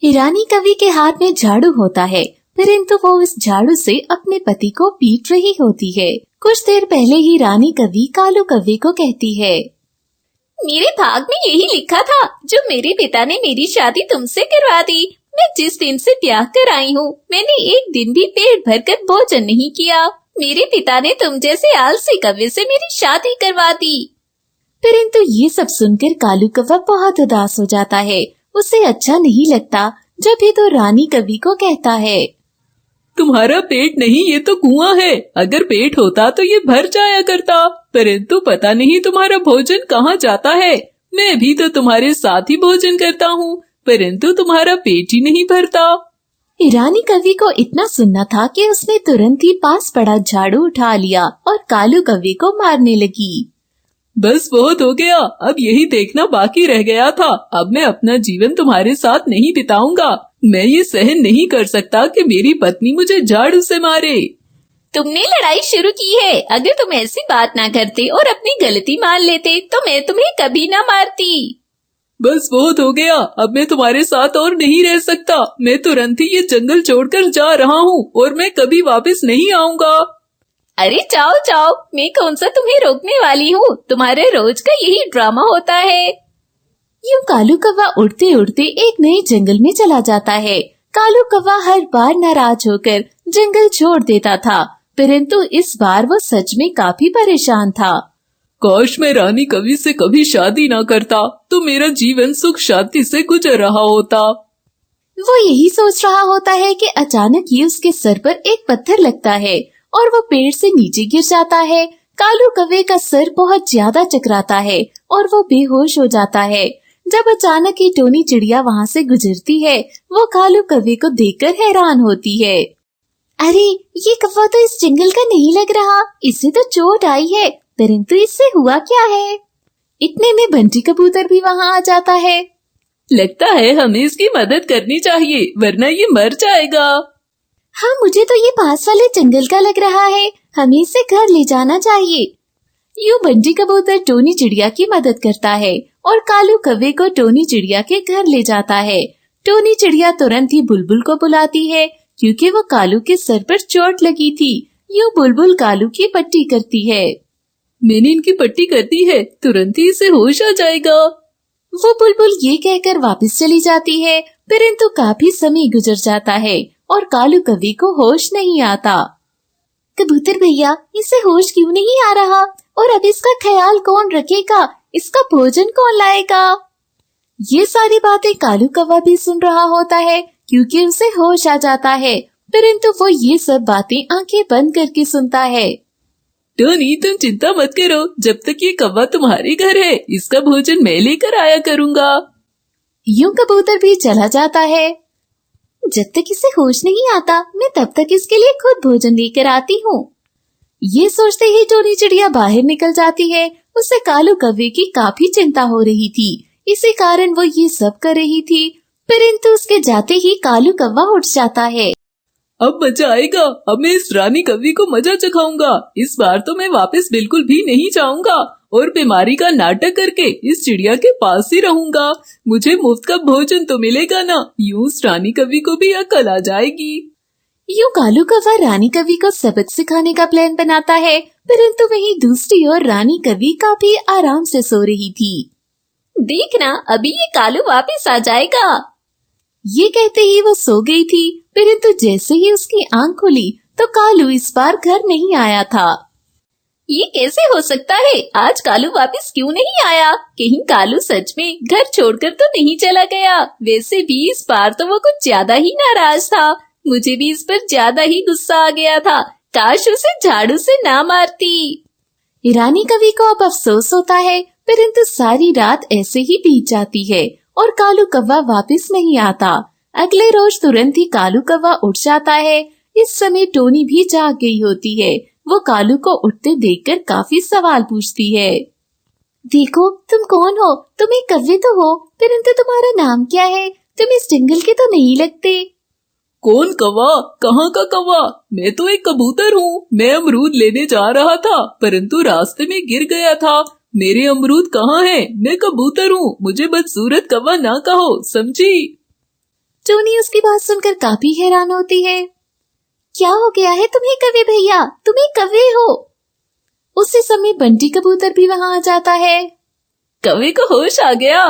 ईरानी कवि के हाथ में झाड़ू होता है, परंतु वो उस झाड़ू से अपने पति को पीट रही होती है। कुछ देर पहले ही रानी कवि कालू कव्वे को कहती है, मेरे भाग में यही लिखा था, जो मेरे पिता ने मेरी शादी तुमसे करवा दी। मैं जिस दिन से ब्याह कर आई हूँ, मैंने एक दिन भी पेट भरकर भोजन नहीं किया। मेरे पिता ने तुम जैसे आलसी कव्वे से मेरी शादी करवा दी। परंतु ये सब सुनकर कालू कव्वा बहुत उदास हो जाता है। उसे अच्छा नहीं लगता जब ये तो रानी कवि को कहता है, तुम्हारा पेट नहीं, ये तो कुआं है। अगर पेट होता तो ये भर जाया करता, परंतु पता नहीं तुम्हारा भोजन कहाँ जाता है। मैं भी तो तुम्हारे साथ ही भोजन करता हूँ, परंतु तुम्हारा पेट ही नहीं भरता। रानी कवि को इतना सुनना था कि उसने तुरंत ही पास पड़ा झाड़ू उठा लिया और कालू कव्वे को मारने लगी। बस बहुत हो गया, अब यही देखना बाकी रह गया था। अब मैं अपना जीवन तुम्हारे साथ नहीं बिताऊंगा। मैं ये सहन नहीं कर सकता कि मेरी पत्नी मुझे झाड़ू से मारे। तुमने लड़ाई शुरू की है। अगर तुम ऐसी बात ना करते और अपनी गलती मान लेते तो मैं तुम्हें कभी ना मारती। बस बहुत हो गया, अब मैं तुम्हारे साथ और नहीं रह सकता। मैं तुरंत ही ये जंगल छोड़कर जा रहा हूँ और मैं कभी वापस नहीं आऊंगा। अरे जाओ जाओ, मैं कौन सा तुम्हें रोकने वाली हूँ। तुम्हारे रोज का यही ड्रामा होता है। यूं कालू कव्वा उड़ते उड़ते एक नए जंगल में चला जाता है। कालू कव्वा हर बार नाराज होकर जंगल छोड़ देता था, परंतु इस बार वो सच में काफी परेशान था। काश मैं रानी कवि से कभी शादी ना करता, तो मेरा जीवन सुख शांति से गुजर रहा होता। वो यही सोच रहा होता है कि अचानक ही उसके सर पर एक पत्थर लगता है और वो पेड़ से नीचे गिर जाता है। कालू कव्वे का सर बहुत ज्यादा चकराता है और वो बेहोश हो जाता है। जब अचानक ही टोनी चिड़िया वहाँ से गुजरती है, वो कालू कव्वे को देखकर हैरान होती है। अरे, ये कव्वा तो इस जंगल का नहीं लग रहा। इसे तो चोट आई है, परंतु इससे हुआ क्या है? इतने में बंटी कबूतर भी वहाँ आ जाता है। लगता है हमें इसकी मदद करनी चाहिए, वरना ये मर जाएगा। हाँ, मुझे तो ये पास वाले जंगल का लग रहा है। हमें इसे घर ले जाना चाहिए। यूं बंटी कबूतर टोनी चिड़िया की मदद करता है और कालू कव्वे को टोनी चिड़िया के घर ले जाता है। टोनी चिड़िया तुरंत ही बुलबुल को बुलाती है, क्योंकि वो कालू के सर पर चोट लगी थी। यूं बुलबुल कालू की पट्टी करती है। मैंने इनकी पट्टी कर दी है, तुरंत ही इसे होश आ जाएगा। वो बुलबुल ये कहकर वापस चली जाती है, परंतु काफी समय गुजर जाता है और कालू कव्वे को होश नहीं आता। कबूतर भैया, इसे होश क्यों नहीं आ रहा? और अब इसका ख्याल कौन रखेगा? इसका भोजन कौन लाएगा? ये सारी बातें कालू कव्वा भी सुन रहा होता है, क्योंकि उसे होश आ जाता है, परंतु वो ये सब बातें आंखें बंद करके सुनता है। टोनी, तुम चिंता मत करो, जब तक ये कौवा तुम्हारे घर है, इसका भोजन मैं लेकर आया करूँगा। यूं कबूतर भी चला जाता है। जब तक इसे होश नहीं आता, मैं तब तक इसके लिए खुद भोजन लेकर आती हूँ। ये सोचते ही टोनी चिड़िया बाहर निकल जाती है। उसे कालू कव्वे की काफी चिंता हो रही थी, इसी कारण वो ये सब कर रही थी, परंतु उसके जाते ही कालू कव्वा उठ जाता है। अब मजा आएगा, अब मैं इस रानी कवि को मजा चखाऊंगा। इस बार तो मैं वापस बिल्कुल भी नहीं जाऊंगा और बीमारी का नाटक करके इस चिड़िया के पास ही रहूंगा। मुझे मुफ्त का भोजन तो मिलेगा ना, यूं उस रानी कवि को भी अकल आ जाएगी। यूं कालू कव्वा रानी कवि को सबक सिखाने का प्लान बनाता है, परंतु वहीं दूसरी ओर रानी कवि काफी आराम से सो रही थी। देखना, अभी ये कालू वापस आ जाएगा। ये कहते ही वो सो गई थी, परंतु जैसे ही उसकी आंख खुली तो कालू इस बार घर नहीं आया था। ये कैसे हो सकता है? आज कालू वापस क्यों नहीं आया? कहीं कालू सच में घर छोड़कर तो नहीं चला गया? वैसे भी इस बार तो वो कुछ ज्यादा ही नाराज था। मुझे भी इस पर ज्यादा ही गुस्सा आ गया था। काश उसे झाड़ू से ना मारती। रानी कवि को अब अफसोस होता है, परंतु सारी रात ऐसे ही बीत जाती है और कालू कव्वा वापस नहीं आता। अगले रोज तुरंत ही कालू कव्वा उठ जाता है। इस समय टोनी भी जाग गई होती है। वो कालू को उठते देखकर काफी सवाल पूछती है। देखो, तुम कौन हो? तुम एक कव्वे तो हो, परंतु तुम्हारा नाम क्या है? तुम इस जंगल के तो नहीं लगते। कौन कौवा? कहाँ का कौवा? मैं तो एक कबूतर हूँ। मैं अमरूद लेने जा रहा था, परंतु रास्ते में गिर गया था। मेरे अमरूद कहाँ हैं? मैं कबूतर हूँ, मुझे बदसूरत कौवा ना कहो, समझी? टोनी उसकी बात सुनकर काफी हैरान होती है। क्या हो गया है तुम्हें कौवे भैया, तुम्हें कौवे हो? उसी समय बंटी कबूतर भी वहाँ आ जाता है। कौवे को होश आ गया।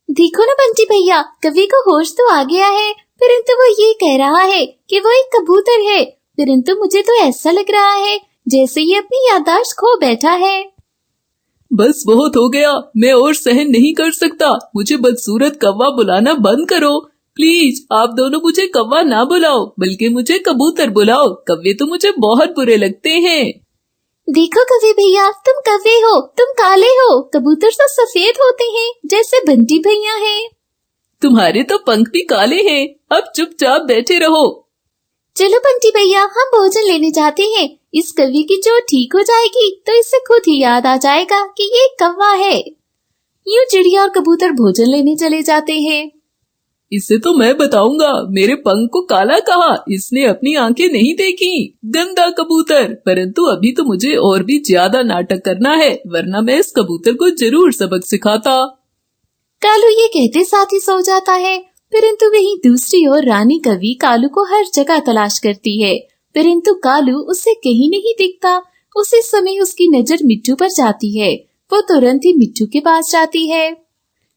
देखो ना बंटी भैया, कौवे को होश तो आ गया है, परंतु वो ये कह रहा है कि वो एक कबूतर है, परंतु मुझे तो ऐसा लग रहा है जैसे ये अपनी याददाश्त खो बैठा है। बस बहुत हो गया, मैं और सहन नहीं कर सकता। मुझे बदसूरत कौवा बुलाना बंद करो प्लीज। आप दोनों मुझे कौवा ना बुलाओ, बल्कि मुझे कबूतर बुलाओ। कौवे तो मुझे बहुत बुरे लगते हैं। देखो कौवे भैया, तुम कौवे हो, तुम काले हो, कबूतर तो सफेद होते हैं जैसे बंटी भैया हैं। तुम्हारे तो पंख भी काले हैं। अब चुपचाप बैठे रहो। चलो बंटी भैया, हम भोजन लेने जाते हैं। इस कौवे की जो ठीक हो जाएगी तो इसे खुद ही याद आ जाएगा कि ये कौवा है। यूं चिड़िया और कबूतर भोजन लेने चले जाते हैं। इसे तो मैं बताऊंगा, मेरे पंख को काला कहा, इसने अपनी आंखें नहीं देखी। गंदा कबूतर। परंतु अभी तो मुझे और भी ज्यादा नाटक करना है, वरना मैं इस कबूतर को जरूर सबक सिखाता। कालू ये कहते साथ ही सो जाता है। परंतु वहीं दूसरी ओर रानी कौवी कालू को हर जगह तलाश करती है, परंतु कालू उसे कहीं नहीं दिखता। उसी समय उसकी नजर मिट्टू पर जाती है। वो तुरंत ही मिट्टू के पास जाती है।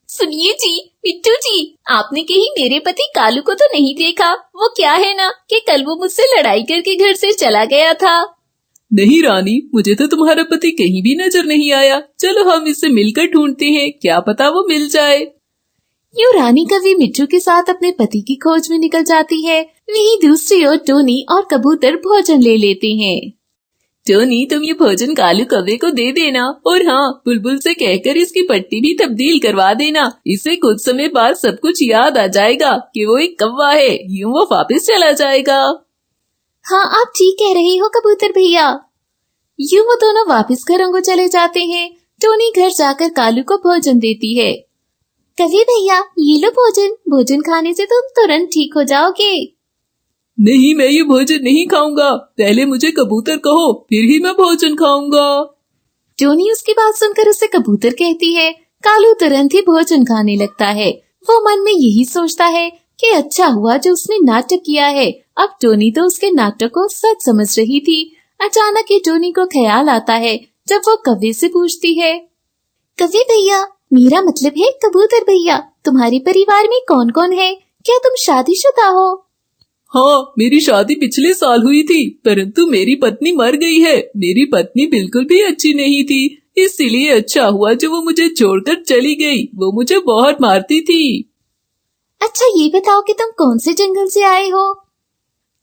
सुनिए जी, मिट्टू जी, आपने कहीं मेरे पति कालू को तो नहीं देखा? वो क्या है ना कि कल वो मुझसे लड़ाई करके घर से चला गया था। नहीं रानी, मुझे तो तुम्हारा पति कहीं भी नजर नहीं आया। चलो हम इसे मिलकर ढूंढते हैं, क्या पता वो मिल जाए। यूं रानी कौवी मिट्टू के साथ अपने पति की खोज में निकल जाती है। वहीं दूसरी ओर टोनी और कबूतर भोजन ले लेते हैं। टोनी, तुम ये भोजन कालू कौवे को दे देना, और हाँ, बुलबुल से कहकर इसकी पट्टी भी तब्दील करवा देना। इसे कुछ समय बाद सब कुछ याद आ जाएगा कि वो एक कौवा है। यूं वो वापस चला जाएगा। हाँ, आप ठीक कह रहे हो कबूतर भैया। यूं वो दोनों वापस घरों को चले जाते हैं। टोनी घर जाकर कालू को भोजन देती है। कौवे भैया, ये लो भोजन, भोजन खाने से तुम तुरंत ठीक हो जाओगे। नहीं, मैं ये भोजन नहीं खाऊंगा। पहले मुझे कबूतर कहो, फिर ही मैं भोजन खाऊंगा। टोनी उसकी बात सुनकर उसे कबूतर कहती है। कालू तुरंत ही भोजन खाने लगता है। वो मन में यही सोचता है कि अच्छा हुआ जो उसने नाटक किया है। अब टोनी तो उसके नाटक को सच समझ रही थी। अचानक ही टोनी को ख्याल आता है जब वो कौवे से पूछती है, कौवे भैया, मेरा मतलब है कबूतर भैया, तुम्हारे परिवार में कौन कौन है? क्या तुम शादीशुदा हो? हाँ, मेरी शादी पिछले साल हुई थी, परंतु मेरी पत्नी मर गई है। मेरी पत्नी बिल्कुल भी अच्छी नहीं थी, इसीलिए अच्छा हुआ जो वो मुझे छोड़कर चली गई। वो मुझे बहुत मारती थी। अच्छा ये बताओ कि तुम कौन से जंगल से आए हो?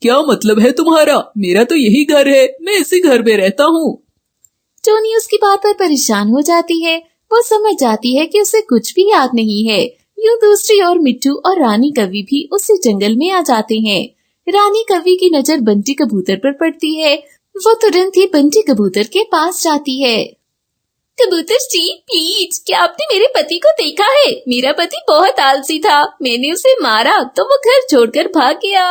क्या मतलब है तुम्हारा? मेरा तो यही घर है, मैं इसी घर में रहता हूँ। टोनी उसकी बात पर परेशान हो जाती है। वो समझ जाती है कि उसे कुछ भी याद नहीं है। यूं दूसरी ओर मिट्टू और रानी कौवी भी उसी जंगल में आ जाते हैं। रानी कौवी की नजर बंटी कबूतर पर पड़ती है। वो तुरंत ही बंटी कबूतर के पास जाती है। कबूतर जी, प्लीज, क्या आपने मेरे पति को देखा है? मेरा पति बहुत आलसी था, मैंने उसे मारा तो वो घर छोड़कर भाग गया।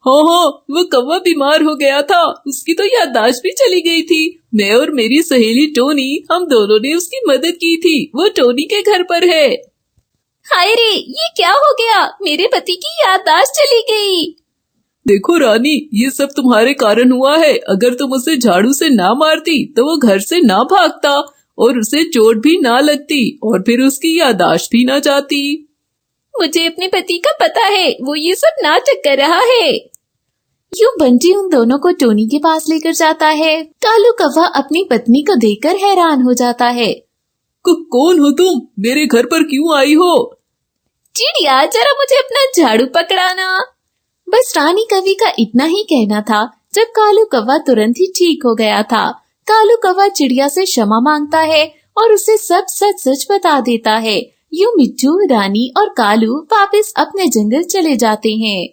हाँ हाँ, वो कौवा बीमार हो गया था, उसकी तो याददाश्त भी चली गई थी। मैं और मेरी सहेली टोनी, हम दोनों ने उसकी मदद की थी। वो टोनी के घर पर है। हाय रे, ये क्या हो गया? मेरे पति की याददाश्त चली गई। देखो रानी, ये सब तुम्हारे कारण हुआ है। अगर तुम उसे झाड़ू से ना मारती तो वो घर से ना भागता और उसे चोट भी ना लगती और फिर उसकी याददाश्त भी ना जाती। मुझे अपने पति का पता है, वो ये सब नाटक कर रहा है। यूं बंटी उन दोनों को टोनी के पास लेकर जाता है। कालू कौवा अपनी पत्नी को देखकर हैरान हो जाता है। कौन हो तुम? मेरे घर पर क्यों आई हो? चिड़िया, जरा मुझे अपना झाड़ू पकड़ाना। बस रानी कौवी का इतना ही कहना था जब कालू कौवा तुरंत ही ठीक हो गया था। कालू कौवा चिड़िया से क्षमा मांगता है और उसे सब सच सच बता देता है। यूं मिट्टू, रानी और कालू वापस अपने जंगल चले जाते हैं।